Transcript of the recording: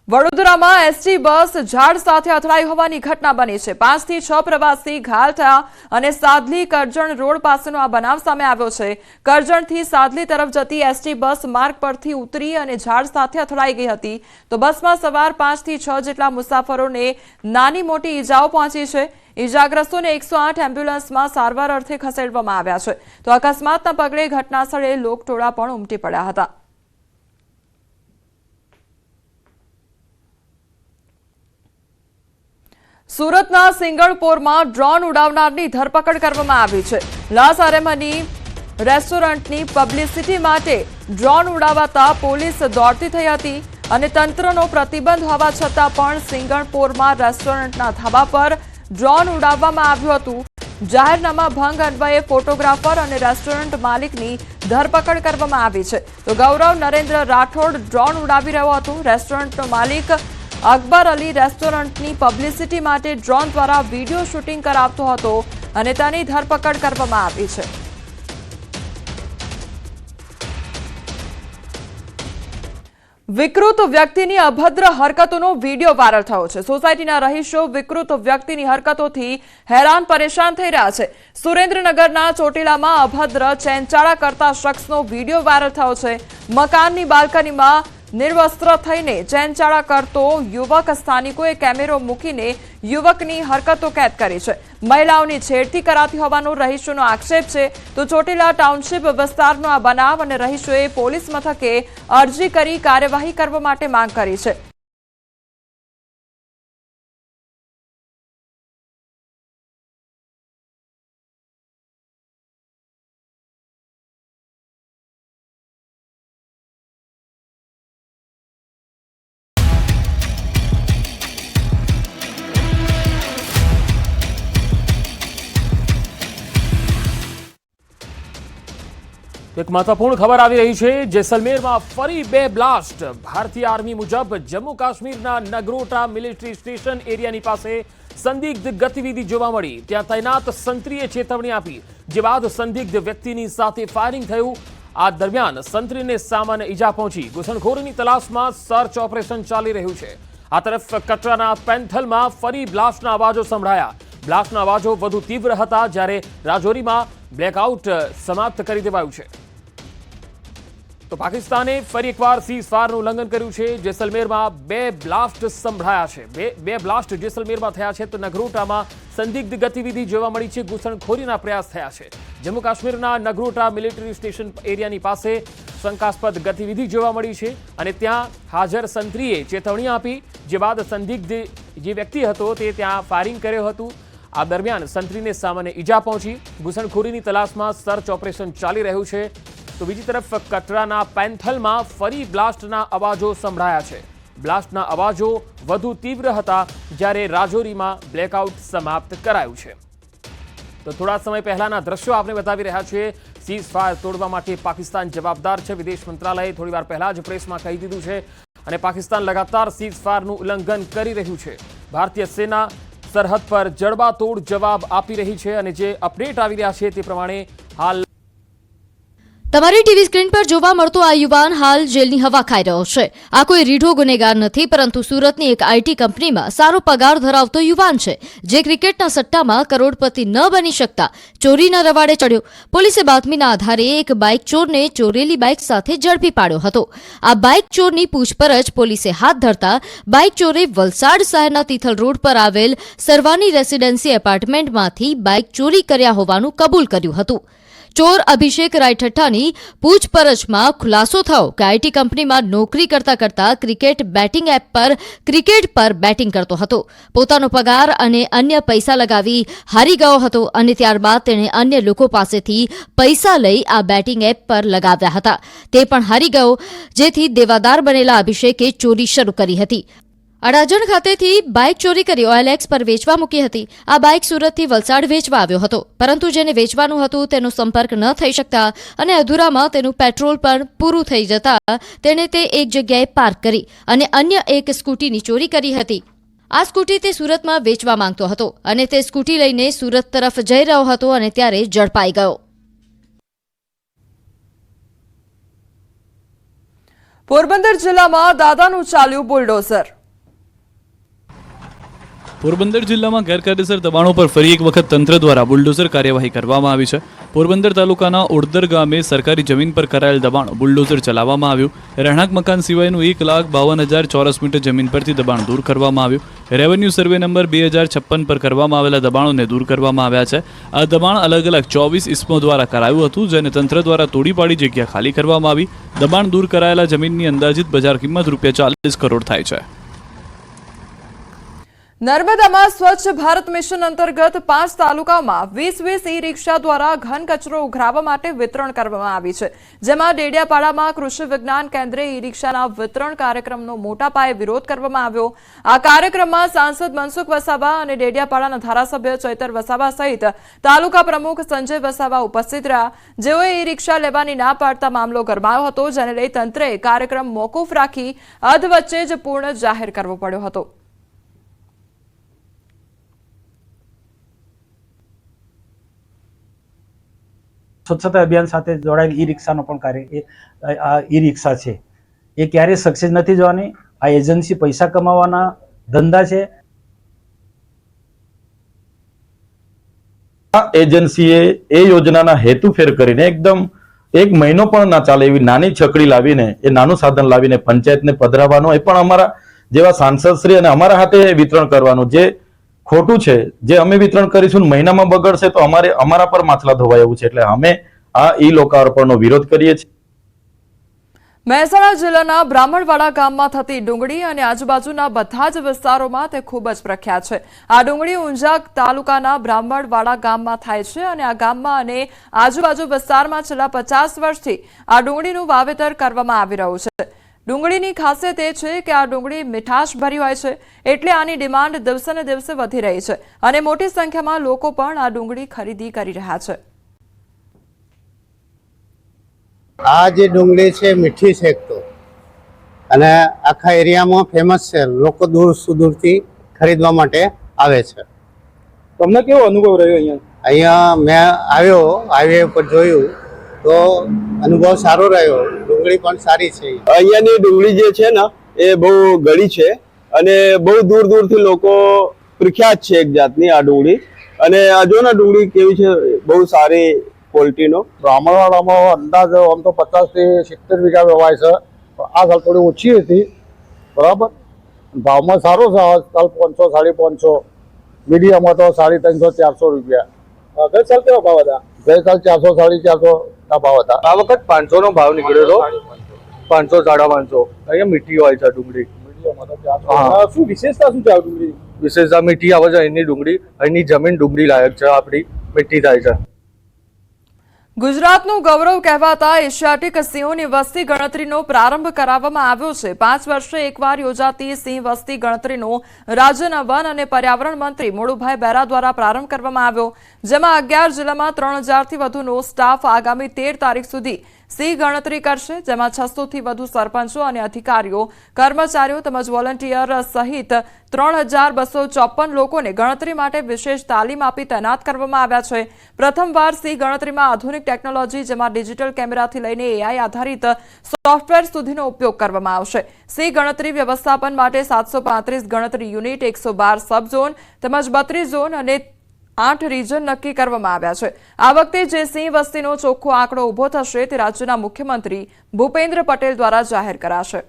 વડોદરામાં ST bus ઝાડ સાથે અથડાઈ હોવાની ઘટના બની છે। 5 થી 6 પ્રવાસી ઘાયલ થયા અને સાદલી કરજણ રોડ પાસેનો આ બનાવ સામે આવ્યો છે। કરજણથી સાદલી તરફ જતી એસટી બસ માર્ગ પરથી ઉતરી અને ઝાડ સાથે અથડાઈ ગઈ હતી। તો બસમાં સવાર 5 થી 6 જેટલા મુસાફરોને નાની મોટી ઈજાઓ પહોંચી છે। ઈજાગ્રસ્તોને 108 એમ્બ્યુલન્સમાં સારવાર અર્થે ખસેડવામાં આવ્યા છે। તો અકસ્માતના પગલે ઘટનાસ્થળે લોકટોળા પણ ઉમટી પડ્યા હતા। સુરતના સિંગણપોરમાં ડ્રોન ઉડાવનારની ધરપકડ કરવામાં આવી છે। લા સેરેમની રેસ્ટોરન્ટની પબ્લિસિટી માટે ડ્રોન ઉડાવાતા પોલીસ દોડતી થઈ હતી અને તંત્રનો પ્રતિબંધ હોવા છતાં પણ સિંગણપોરમાં રેસ્ટોરન્ટના ધાબા પર ડ્રોન ઉડાવવામાં આવ્યું હતું। જાહેરનામા ભંગ અન્વયે ફોટોગ્રાફર અને રેસ્ટોરન્ટ માલિકની ધરપકડ કરવામાં આવી છે। તો ગૌરવ નરેન્દ્ર રાઠોડ ડ્રોન ઉડાવી રહ્યો હતો। રેસ્ટોરન્ટનો માલિક અકબર અલી રેસ્ટોરન્ટની પબ્લિસિટી માટે ડ્રોન દ્વારા વિડીયો શૂટિંગ કરાવતો હતો અને તેની ધરપકડ કરવામાં આવી છે। વિકૃત વ્યક્તિની અભદ્ર હરકતોનો વિડીયો વાયરલ થયો છે। સોસાયટીના રહીશો વિકૃત વ્યક્તિની હરકતોથી હેરાન પરેશાન થઈ રહ્યા છે। સુરેન્દ્રનગરના ચોટીલામાં અભદ્ર ચેનચાળા કરતા શખ્સનો વિડીયો વાયરલ થયો છે। મકાનની બાલ્કનીમાં નિર્વસ્ત્ર થઈને ચેનચાળા કરતો યુવક સ્થાનિકોએ કેમેરો મૂકીને યુવકની હરકતો કેદ કરી છે। મહિલાઓની છેડતી કરાતી હોવાનો રહીશોનો આક્ષેપ છે। તો ચોટીલા ટાઉનશીપ વિસ્તારનો આ બનાવ અને રહીશોએ પોલીસ મથકે અરજી કરી કાર્યવાહી કરવા માટે માંગ કરી છે। એક મહત્વપૂર્ણ ખબર આવી રહી છે। જેસલમેરમાં ફરી 2 બ્લાસ્ટ। ભારતીય આર્મી મુજબ જમ્મુ કાશ્મીરના નગરોટા મિલિટરી સ્ટેશન એરિયાની પાસે સંદિગ્ધ ગતિવિધિ જોવા મળી। ત્યાં તૈનાત સંત્રીએ ચેતવણી આપી, જે બાદ સંદિગ્ધ વ્યક્તિની સાથે ફાયરિંગ થયું। આ દરમિયાન સંત્રીને સામાન્ય ઈજા પહોંચી। ઘૂસણખોરીની તલાશમાં સર્ચ ઓપરેશન ચાલી રહ્યું છે। આ તરફ કટરાના પેન્થલમાં ફરી બ્લાસ્ટના અવાજો સંભળાયા। બ્લાસ્ટના અવાજો વધુ તીવ્ર હતા, જ્યારે રાજૌરીમાં બ્લેકઆઉટ સમાપ્ત કરી દેવાયું છે। તો પાકિસ્તાને ફરી એકવાર સીઝફાયરનું ઉલ્લંઘન કર્યું છે। જેસલમેરમાં 2 બ્લાસ્ટ સંભળાયા છે। બે બ્લાસ્ટ જેસલમેરમાં થયા છે। તો નગરોટામાં સંદિગ્ધ ગતિવિધિ જોવા મળી છે। ઘૂસણખોરીના પ્રયાસ થયા છે। જમ્મુ કાશ્મીરના નગરોટા મિલિટરી સ્ટેશન એરિયાની પાસે શંકાસ્પદ ગતિવિધિ જોવા મળી છે અને ત્યાં હાજર સંત્રીએ ચેતવણી આપી, જે બાદ સંદિગ્ધ જે વ્યક્તિ હતો તે ત્યાં ફાયરિંગ કર્યું હતું। આ દરમિયાન સંત્રીને સામાન્ય ઈજા પહોંચી। ઘૂસણખોરીની તલાશમાં સર્ચ ઓપરેશન ચાલી રહ્યું છે। તો બીજી તરફ કટરાના પેન્થલમાં ફરી બ્લાસ્ટના અવાજો સંભળાયા છે। બ્લાસ્ટના અવાજો વધુ તીવ્ર હતા, જ્યારે રાજૌરીમાં બ્લેકઆઉટ સમાપ્ત કરાયું છે। તો થોડા સમય પહેલાના દ્રશ્યો આપણે બતાવી રહ્યા છીએ। સીઝફાયર તોડવા માટે પાકિસ્તાન જવાબદાર છે। વિદેશ મંત્રાલયે થોડીવાર પહેલા જ પ્રેસમાં કહી દીધું છે અને પાકિસ્તાન લગાતાર સીઝફાયરનું ઉલ્લંઘન કરી રહ્યું છે। ભારતીય સેના સરહદ પર જડબાતોડ જવાબ આપી રહી છે અને જે અપડેટ આવી રહ્યા છે તે પ્રમાણે હાલ તમારી ટીવી સ્ક્રીન પર જોવા મળતો આ યુવાન હાલ જેલની હવા ખાઈ રહ્યો છે। આ કોઈ રીઢો ગુનેગાર નથી, પરંતુ સુરતની એક આઈટી કંપનીમાં સારો પગાર ધરાવતો યુવાન છે, જે ક્રિકેટના સટ્ટામાં કરોડપતિ ન બની શકતા ચોરીના રવાડે ચડ્યો। પોલીસે બાતમીના આધારે એક બાઇક ચોરને ચોરેલી બાઇક સાથે ઝડપી પાડ્યો હતો। આ બાઇક ચોરની પૂછપરછ પોલીસે હાથ ધરતા બાઇક ચોરે વલસાડ શહેરના તિથલ રોડ પર આવેલ સરવાની રેસીડેન્સી એપાર્ટમેન્ટમાંથી બાઇક ચોરી કર્યા હોવાનું કબૂલ કર્યું હતું। ચોર અભિષેક રાયઠઠ્ઠાની પૂછપરછમાં ખુલાસો થયો કે આઈટી કંપનીમાં નોકરી કરતા કરતા ક્રિકેટ બેટિંગ એપ પર ક્રિકેટ પર બેટિંગ કરતો હતો। પોતાનો પગાર અને અન્ય પૈસા લગાવી હારી ગયો હતો અને ત્યારબાદ તેણે અન્ય લોકો પાસેથી પૈસા લઈ આ બેટિંગ એપ પર લગાવ્યા હતા। તે પણ હારી ગયો, જેથી દેવાદાર બનેલા અભિષેકે ચોરી શરૂ કરી હતી। અડાજણ ખાતેથી બાઇક ચોરી કરી OLX પર વેચવા મૂકી હતી। આ બાઇક સુરતથી વલસાડ વેચવા આવ્યો હતો, પરંતુ જેને વેચવાનું હતું તેનો સંપર્ક ન થઈ શકતા અને અધૂરામાં તેનું પેટ્રોલ પણ પૂરું થઈ જતા તેણે તે એક જગ્યાએ પાર્ક કરી અને અન્ય એક સ્કૂટીની ચોરી કરી હતી। આ સ્કૂટી તે સુરતમાં વેચવા માંગતો હતો અને તે સ્કૂટી લઈને સુરત તરફ જઈ રહ્યો હતો અને ત્યારે ઝડપાઈ ગયો। પોરબંદર જિલ્લામાં દાદાનું ચાલ્યું બુલડોઝર। પોરબંદર જિલ્લામાં ગેરકાયદેસર દબાણો પર ફરી એક વખત તંત્ર દ્વારા બુલડોઝર કાર્યવાહી કરવામાં આવી છે. પોરબંદર તાલુકાના ઓડદર ગામે સરકારી જમીન પર કરાયેલ દબાણ બુલડોઝર ચલાવવામાં આવ્યું. રહેણાંક મકાન સિવાયનું 1,52,000 ચોરસ મીટર જમીન પરથી દબાણ દૂર કરવામાં આવ્યું. રેવન્યુ સર્વે નંબર 2056 પર કરવામાં આવેલા દબાણોને દૂર કરવામાં આવ્યા છે. આ દબાણ અલગ અલગ 24 ઇસમો દ્વારા કરાયું હતું, જેને તંત્ર દ્વારા તોડી પાડી જગ્યા ખાલી કરવામાં આવી. દબાણ દૂર કરાયેલા જમીનની અંદાજિત બજાર કિંમત ₹40 કરોડ થાય છે. નર્મદામાં સ્વચ્છ ભારત મિશન અંતર્ગત 5 તાલુકામાં 20 ઈ-રિક્ષા દ્વારા ઘન કચરો ઉઘરાવવા માટે વિતરણ કરવામાં આવી છે. જેમાં ડેડિયાપાડામાં કૃષિ વિજ્ઞાન કેન્દ્રે ઈ-રિક્ષાના વિતરણ કાર્યક્રમનો મોટા પાયે વિરોધ કરવામાં આવ્યો. આ કાર્યક્રમમાં સાંસદ મનસુખ વસાવા અને ડેડિયાપાડાના ધારાસભ્ય ચૈતર વસાવા સહિત તાલુકા પ્રમુખ સંજય વસાવા ઉપસ્થિત રહ્યા, જેઓએ ઈ-રિક્ષા લેવાની ના પાડતા મામલો ગરમાયો હતો, જેને લઈ તંત્રએ કાર્યક્રમ મોકૂફ રાખી અધવચ્ચે જ પૂર્ણ જાહેર કરવો પડ્યો હતો. સ્વચ્છતા અભિયાન સાથે જોડાયેલ ઈ-રિક્ષાનો પણ કાર્ય આ ઈ-રિક્ષા છે એ ક્યારેય સક્સેસ નથી જવાની. આ એજન્સી પૈસા કમાવાના ધંધા છે. આ એજન્સીએ એ યોજનાના હેતુફેર કરીને એકદમ 1 મહિનો પણ ના ચાલે એવી નાની છકડી લાવીને એ નાનું સાધન લાવીને પંચાયતને પધરાવવાનું, એ પણ અમારા જેવા સાંસદશ્રી અને અમારા હાથે વિતરણ કરવાનું. જે ખોટું છે, જે અમે વિતરણ કરીશું મહિનામાં બગડશે તો અમારા પર માથલા ધોવાય એવું છે. એટલે અમે આ ઈ લોકાર્પણનો વિરોધ કરીએ છીએ. મહેસાણા જિલ્લાના બ્રાહ્મણવાડા ગામમાં થતી ડુંગળી અને આજુબાજુના બધા જ વિસ્તારોમાં તે ખૂબ જ પ્રખ્યાત છે. આ ડુંગળી ઊંઝા તાલુકાના બ્રાહ્મણવાડા ગામમાં થાય છે અને આ ગામમાં અને આજુબાજુ વિસ્તારમાં છેલ્લા 50 વર્ષથી આ ડુંગળીનું વાવેતર કરવામાં આવી રહ્યું છે. ડુંગળીની ખાસિયત એ છે કે આ ડુંગળી મીઠાશ ભરી હોય છે, એટલે આની ડિમાન્ડ દિવસે ને દિવસે વધી રહી છે અને મોટી સંખ્યામાં લોકો પણ આ ડુંગળી ખરીદી કરી રહ્યા છે. આ જે ડુંગળી છે મીઠી છે એક તો, અને આખા એરિયામાં ફેમસ છે. લોકો દૂર સુદૂરથી ખરીદવા માટે આવે છે. તમને કેવો અનુભવ રહ્યો અહીંયા મેં આવ્યો, હાઈવે ઉપર જોયું તો અનુભવ સારો રહ્યો. ડુંગળી પણ સારી છે. અહીંયાની ડુંગળી જે છે ને એ બહુ ગળી છે અને બહુ દૂર દૂરથી લોકો પ્રખ્યાત છે એક જાતની આ ડુંગળી. અને આ જો ને ડુંગળી કેવી છે, બહુ સારી ક્વોલિટીનો. બ્રાહ્મણવાડામાં અંદાજ આમ તો 50 થી 70 વીઘા વવાય છે, પણ આ સાલ થોડી ઓછી હતી. બરાબર, ભાવમાં સારો છે. આ સાલ 500 550, મીડિયમમાં તો 350-400 રૂપિયા. ગઈ સાલ કેવો ભાવ હતા? ગઈ સાલ 400-450 ના ભાવ હતા. આ વખત 500 નો ભાવ નીકળ્યો હતો. 500-550. અહીંયા મીઠી હોય છે ડુંગળી. શું વિશેષતા શું છે આ ડુંગળી? વિશેષતા મીઠી આવે છે અહીંની ડુંગળી. અહીંની જમીન ડુંગળી લાયક છે, આપણી મીઠી થાય છે. ગુજરાતનું ગૌરવ કહેવાતા એશિયાટિક સિંહોની વસ્તી ગણતરીનો પ્રારંભ કરાવવામાં આવ્યો છે. 5 વર્ષે એકવાર યોજાતી સિંહ વસ્તી ગણતરીનો રાજ્યના વન અને પર્યાવરણ મંત્રી મોળુભાઈ બેરા દ્વારા પ્રારંભ કરવામાં આવ્યો, જેમાં 11 જિલ્લામાં 3000 થી વધુનો સ્ટાફ આગામી 13 તારીખ સુધી સિંહ ગણતરી કરશે, જેમાં 600 થી વધુ સરપંચો અને અધિકારીઓ, કર્મચારીઓ તેમજ વોલન્ટિયર સહિત 3254 લોકોને ગણતરી માટે વિશેષ તાલીમ આપી તૈનાત કરવામાં આવ્યા છે. પ્રથમવાર સિંહ ગણતરીમાં આધુનિક ટેકનોલોજી, જેમાં ડિજિટલ કેમેરાથી લઈને AI આધારિત સોફ્ટવેર સુધીનો ઉપયોગ કરવામાં આવશે. સિંહ ગણતરી વ્યવસ્થાપન માટે 735 ગણતરી યુનિટ, 112 સબ ઝોન તેમજ 32 ઝોન અને 8 રીજન નક્કી કરવામાં આવ્યા છે. આ વખતે જે સિંહ વસ્તીનો ચોખ્ખો આંકડો ઉભો થશે તે રાજ્યના મુખ્યમંત્રી ભૂપેન્દ્ર પટેલ દ્વારા જાહેર કરાશે.